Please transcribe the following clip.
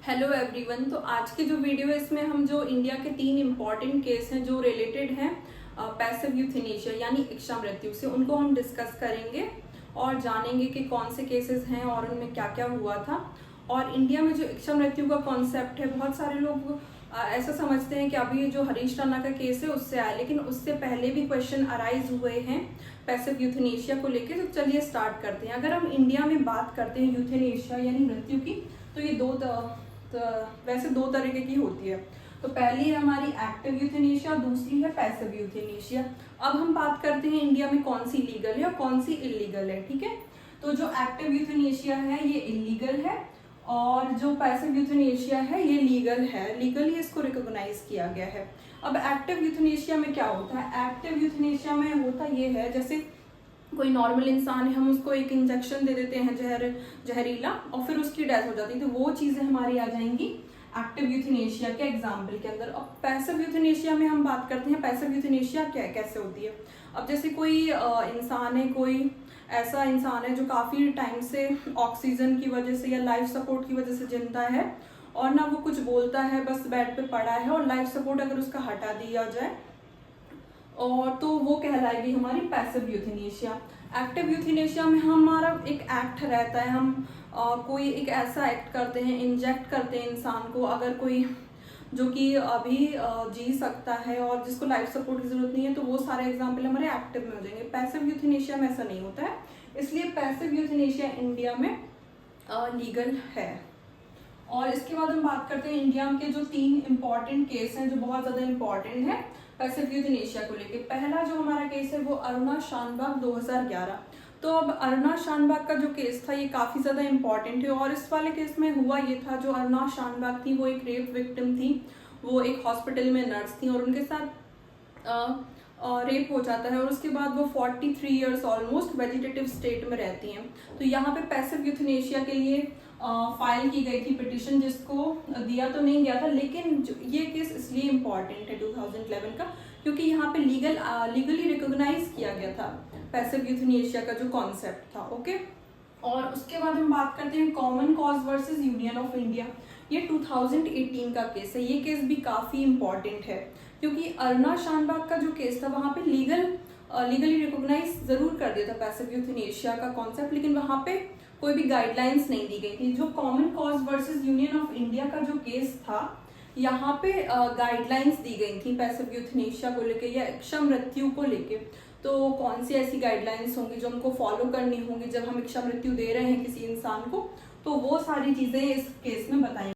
Hello everyone. तो आज की जो वीडियो है इसमें हम जो इंडिया के 3 इम्पॉर्टेंट केस हैं जो रिलेटेड हैं पैसिव यूथेनेशिया यानी इच्छा मृत्यु से, उनको हम डिस्कस करेंगे और जानेंगे कि कौन से केसेस हैं और उनमें क्या क्या हुआ था। और इंडिया में जो इच्छा मृत्यु का कॉन्सेप्ट है, बहुत सारे लोग ऐसा समझते हैं कि अभी जो हरीश राणा का केस है उससे आया, लेकिन उससे पहले भी क्वेश्चन अराइज हुए हैं पैसिव यूथेनेशिया को लेके। तो चलिए स्टार्ट करते हैं। अगर हम इंडिया में बात करते हैं यूथेनेशिया यानी मृत्यु की, तो ये वैसे दो तरीके की होती है। तो पहली है हमारी एक्टिव यूथेनेशिया, दूसरी है पैसिव यूथेनेशिया। अब हम बात करते हैं इंडिया में कौन सी लीगल है और कौन सी इलीगल है, ठीक है। तो जो एक्टिव यूथेनेशिया है ये इलीगल है और जो पैसिव यूथेनेशिया है ये लीगल है, लीगली इसको रिकॉग्नाइज किया गया है। अब एक्टिव यूथेनेशिया में क्या होता है? एक्टिव यूथेनेशिया में होता ये है, जैसे कोई नॉर्मल इंसान है, हम उसको एक इंजेक्शन दे देते हैं जहरीला और फिर उसकी डेथ हो जाती है, तो वो चीज़ें हमारी आ जाएंगी एक्टिव यूथेनेशिया के एग्जाम्पल के अंदर। अब पैसिव यूथेनेशिया में हम बात करते हैं पैसिव यूथेनेशिया कैसे होती है। अब जैसे कोई इंसान है, कोई ऐसा इंसान है जो काफ़ी टाइम से ऑक्सीजन की वजह से या लाइफ सपोर्ट की वजह से जिंदा है और ना वो कुछ बोलता है, बस बेड पे पड़ा है, और लाइफ सपोर्ट अगर उसका हटा दिया जाए और तो वो कहलाएगी हमारी पैसिव यूथेनेशिया। एक्टिव यूथेनेशिया में हमारा एक एक्ट रहता है, हम कोई एक ऐसा एक्ट करते हैं, इंजेक्ट करते हैं इंसान को, अगर कोई जो कि अभी जी सकता है और जिसको लाइफ सपोर्ट की जरूरत नहीं है, तो वो सारे एग्जाम्पल हमारे एक्टिव में हो जाएंगे। पैसिव यूथेनेशिया में ऐसा नहीं होता है, इसलिए पैसिव यूथेनेशिया इंडिया में लीगल है। और इसके बाद हम बात करते हैं इंडिया के जो 3 इम्पॉर्टेंट केस हैं जो बहुत ज़्यादा इम्पॉर्टेंट है पैसिव यूथेनेशिया को लेके। पहला जो हमारा केस है वो अरुणा शानबाग 2011। तो अब अरुणा शानबाग का जो केस था ये काफ़ी ज़्यादा इम्पॉर्टेंट है और इस वाले केस में हुआ ये था, जो अरुणा शानबाग थी वो एक रेप विक्टिम थी, वो एक हॉस्पिटल में नर्स थी और उनके साथ रेप हो जाता है और उसके बाद वो 43 ईयर्स ऑलमोस्ट वेजिटेटिव स्टेट में रहती हैं। तो यहाँ पे पैसिव यूथेनेशिया के लिए फाइल की गई थी पिटिशन, जिसको दिया तो नहीं गया था, लेकिन ये केस इसलिए इम्पॉर्टेंट है 2011 का क्योंकि यहाँ पे लीगली रिकॉग्नाइज किया गया था पैसिव यूथेनेशिया का जो कॉन्सेप्ट था। ओके। और उसके बाद हम बात करते हैं common cause versus union of India. ये 2018 का केस है। ये केस भी काफ़ी इम्पॉर्टेंट है क्योंकि अरुणा शानबाग का जो केस था वहाँ पे लीगली रिकॉग्नाइज जरूर कर दिया था पैसिव यूथेनेशिया का कॉन्सेप्ट, लेकिन वहाँ पे कोई भी गाइडलाइंस नहीं दी गई थी। जो common cause versus union of India का जो केस था, यहाँ पे गाइडलाइंस दी गई थी पैसिव यूथेनेशिया को लेके या इच्छा मृत्यु को लेके। तो कौन सी ऐसी गाइडलाइंस होंगी जो हमको फॉलो करनी होंगी जब हम इच्छा मृत्यु दे रहे हैं किसी इंसान को, तो वो सारी चीज़ें इस केस में बताई